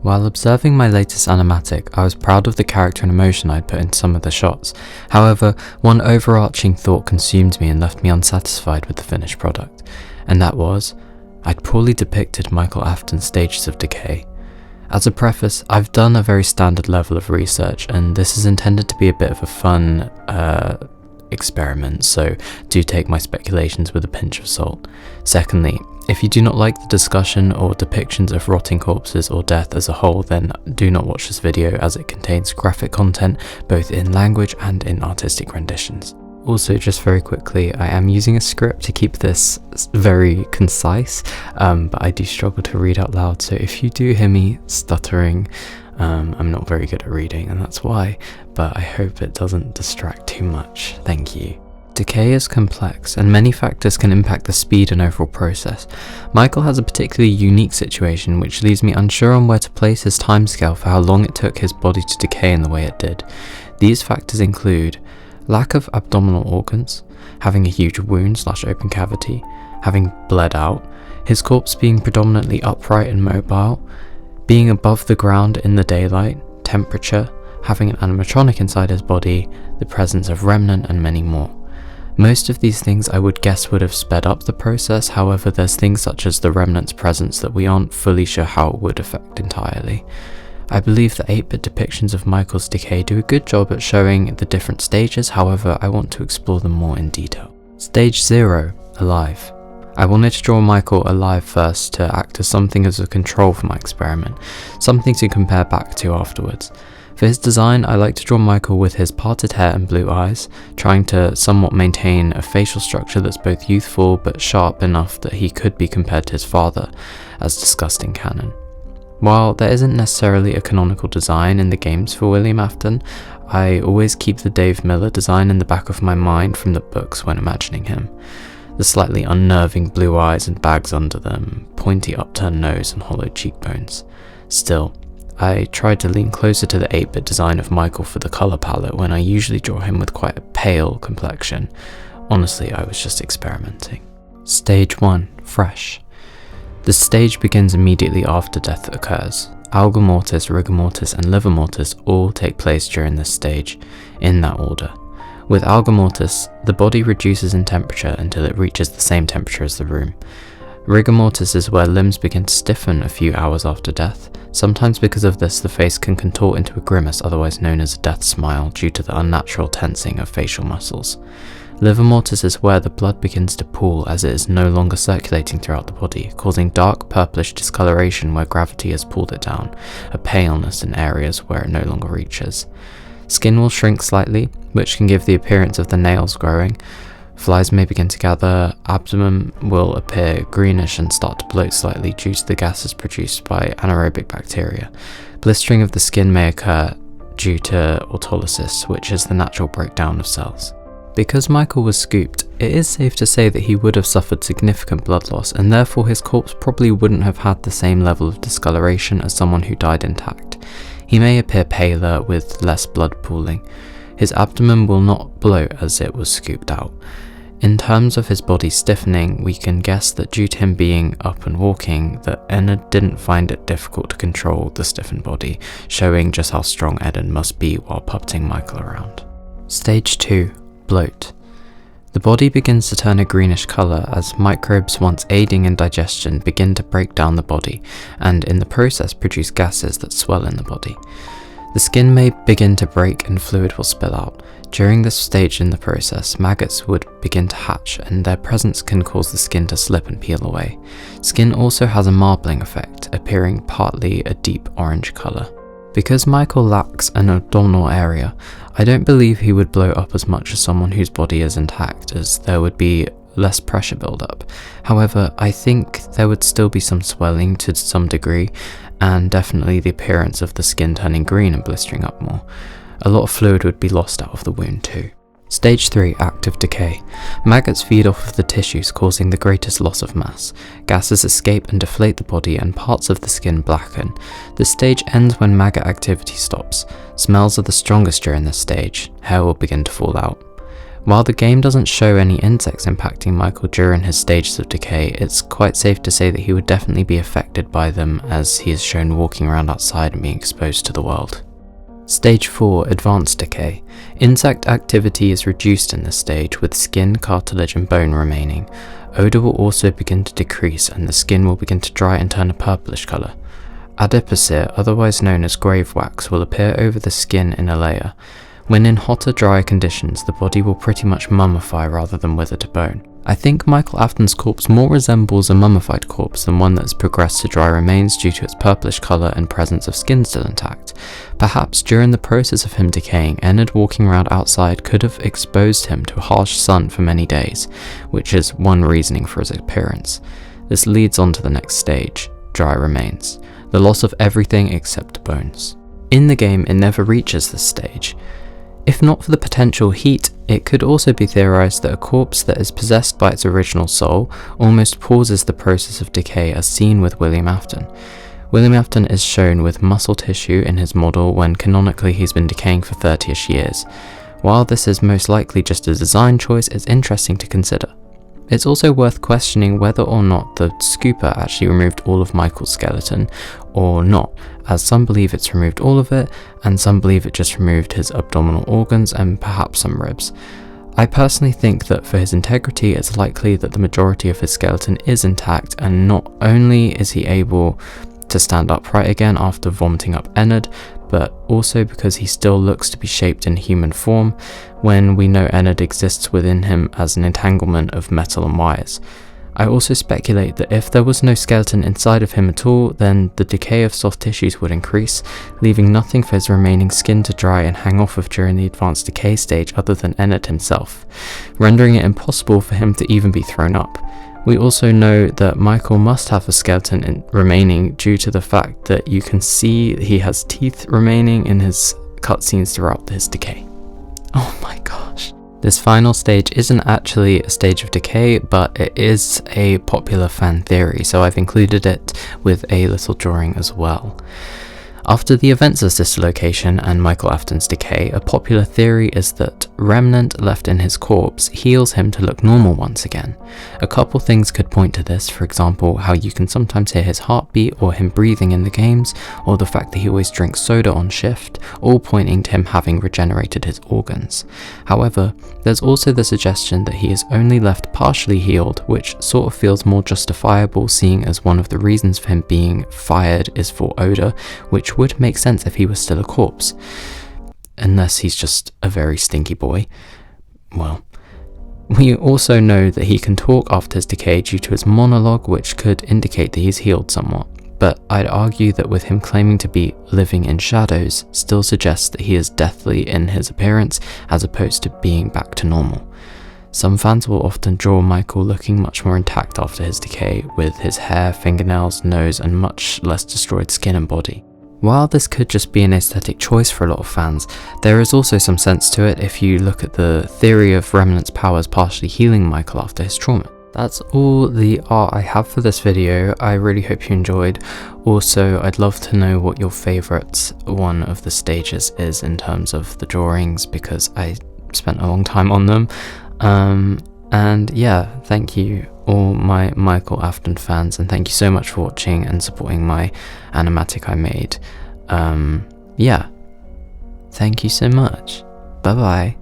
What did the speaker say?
While observing my latest animatic, I was proud of the character and emotion I'd put into some of the shots. However, one overarching thought consumed me and left me unsatisfied with the finished product, and that was, I'd poorly depicted Michael Afton's Stages of Decay. As a preface, I've done a very standard level of research, and this is intended to be a bit of a fun experiment, so do take my speculations with a pinch of salt. Secondly, if you do not like the discussion or depictions of rotting corpses or death as a whole, then do not watch this video as it contains graphic content both in language and in artistic renditions. Also, just very quickly, I am using a script to keep this very concise, but I do struggle to read out loud, so if you do hear me stuttering, I'm not very good at reading and that's why, but I hope it doesn't distract too much. Thank you. Decay is complex and many factors can impact the speed and overall process. Michael has a particularly unique situation which leaves me unsure on where to place his timescale for how long it took his body to decay in the way it did. These factors include lack of abdominal organs, having a huge wound/open cavity, having bled out, his corpse being predominantly upright and mobile, being above the ground in the daylight, temperature, having an animatronic inside his body, the presence of Remnant, and many more. Most of these things I would guess would have sped up the process, however there's things such as the Remnant's presence that we aren't fully sure how it would affect entirely. I believe the 8-bit depictions of Michael's decay do a good job at showing the different stages, however I want to explore them more in detail. Stage 0, alive. I wanted to draw Michael alive first to act as something as a control for my experiment, something to compare back to afterwards. For his design, I like to draw Michael with his parted hair and blue eyes, trying to somewhat maintain a facial structure that's both youthful but sharp enough that he could be compared to his father, as discussed in canon. While there isn't necessarily a canonical design in the games for William Afton, I always keep the Dave Miller design in the back of my mind from the books when imagining him. The slightly unnerving blue eyes and bags under them, pointy upturned nose and hollow cheekbones. Still, I tried to lean closer to the 8-bit design of Michael for the colour palette when I usually draw him with quite a pale complexion. Honestly, I was just experimenting. Stage 1, fresh. The stage begins immediately after death occurs. Alga mortis, rigor mortis and liver mortis all take place during this stage, in that order. With alga mortis, the body reduces in temperature until it reaches the same temperature as the room. Rigor mortis is where limbs begin to stiffen a few hours after death. Sometimes because of this, the face can contort into a grimace, otherwise known as a death smile, due to the unnatural tensing of facial muscles. Liver mortis is where the blood begins to pool as it is no longer circulating throughout the body, causing dark purplish discoloration where gravity has pulled it down, a paleness in areas where it no longer reaches. Skin will shrink slightly, which can give the appearance of the nails growing. Flies may begin to gather, abdomen will appear greenish and start to bloat slightly due to the gases produced by anaerobic bacteria. Blistering of the skin may occur due to autolysis, which is the natural breakdown of cells. Because Michael was scooped, it is safe to say that he would have suffered significant blood loss, and therefore his corpse probably wouldn't have had the same level of discoloration as someone who died intact. He may appear paler with less blood pooling. His abdomen will not bloat as it was scooped out. In terms of his body stiffening, we can guess that due to him being up and walking, that Ennard didn't find it difficult to control the stiffened body, showing just how strong Ennard must be while puppeting Michael around. Stage 2. Bloat. The body begins to turn a greenish colour as microbes once aiding in digestion begin to break down the body and in the process produce gases that swell in the body. The skin may begin to break and fluid will spill out. During this stage in the process, maggots would begin to hatch and their presence can cause the skin to slip and peel away. Skin also has a marbling effect, appearing partly a deep orange colour. Because Michael lacks an abdominal area, I don't believe he would blow up as much as someone whose body is intact, as there would be less pressure build-up. However, I think there would still be some swelling to some degree, and definitely the appearance of the skin turning green and blistering up more. A lot of fluid would be lost out of the wound too. Stage 3, active decay. Maggots feed off of the tissues, causing the greatest loss of mass. Gases escape and deflate the body and parts of the skin blacken. This stage ends when maggot activity stops. Smells are the strongest during this stage. Hair will begin to fall out. While the game doesn't show any insects impacting Michael during his stages of decay, it's quite safe to say that he would definitely be affected by them, as he is shown walking around outside and being exposed to the world. Stage 4, Advanced Decay. Insect activity is reduced in this stage, with skin, cartilage and bone remaining. Odour will also begin to decrease and the skin will begin to dry and turn a purplish colour. Adipocere, otherwise known as grave wax, will appear over the skin in a layer. When in hotter, drier conditions, the body will pretty much mummify rather than wither to bone. I think Michael Afton's corpse more resembles a mummified corpse than one that has progressed to dry remains due to its purplish colour and presence of skin still intact. Perhaps during the process of him decaying, Ennard walking around outside could have exposed him to a harsh sun for many days, which is one reasoning for his appearance. This leads on to the next stage, dry remains, the loss of everything except bones. In the game, it never reaches this stage. If not for the potential heat, it could also be theorised that a corpse that is possessed by its original soul almost pauses the process of decay, as seen with William Afton. William Afton is shown with muscle tissue in his model when canonically he's been decaying for 30ish years. While this is most likely just a design choice, it's interesting to consider. It's also worth questioning whether or not the scooper actually removed all of Michael's skeleton or not, as some believe it's removed all of it and some believe it just removed his abdominal organs and perhaps some ribs. I personally think that for his integrity, it's likely that the majority of his skeleton is intact, and not only is he able to stand upright again after vomiting up Ennard, but also because he still looks to be shaped in human form when we know Ennard exists within him as an entanglement of metal and wires. I also speculate that if there was no skeleton inside of him at all, then the decay of soft tissues would increase, leaving nothing for his remaining skin to dry and hang off of during the advanced decay stage other than Ennard himself, rendering it impossible for him to even be thrown up. We also know that Michael must have a skeleton remaining due to the fact that you can see he has teeth remaining in his cutscenes throughout his decay. Oh my gosh. This final stage isn't actually a stage of decay, but it is a popular fan theory, so I've included it with a little drawing as well. After the events of this location and Michael Afton's decay, a popular theory is that Remnant left in his corpse heals him to look normal once again. A couple things could point to this, for example how you can sometimes hear his heartbeat or him breathing in the games, or the fact that he always drinks soda on shift, all pointing to him having regenerated his organs. However, there's also the suggestion that he is only left partially healed, which sort of feels more justifiable, seeing as one of the reasons for him being fired is for odour, which would make sense if he was still a corpse. Unless he's just a very stinky boy. Well, we also know that he can talk after his decay due to his monologue, which could indicate that he's healed somewhat. But I'd argue that with him claiming to be living in shadows still suggests that he is deathly in his appearance as opposed to being back to normal. Some fans will often draw Michael looking much more intact after his decay, with his hair, fingernails, nose and much less destroyed skin and body. While this could just be an aesthetic choice for a lot of fans, there is also some sense to it if you look at the theory of Remnant's powers partially healing Michael after his trauma. That's all the art I have for this video. I really hope you enjoyed. Also, I'd love to know what your favourite one of the stages is in terms of the drawings, because I spent a long time on them. And yeah, thank you all my Michael Afton fans, and thank you so much for watching and supporting my animatic I made. Yeah, thank you so much. Bye bye.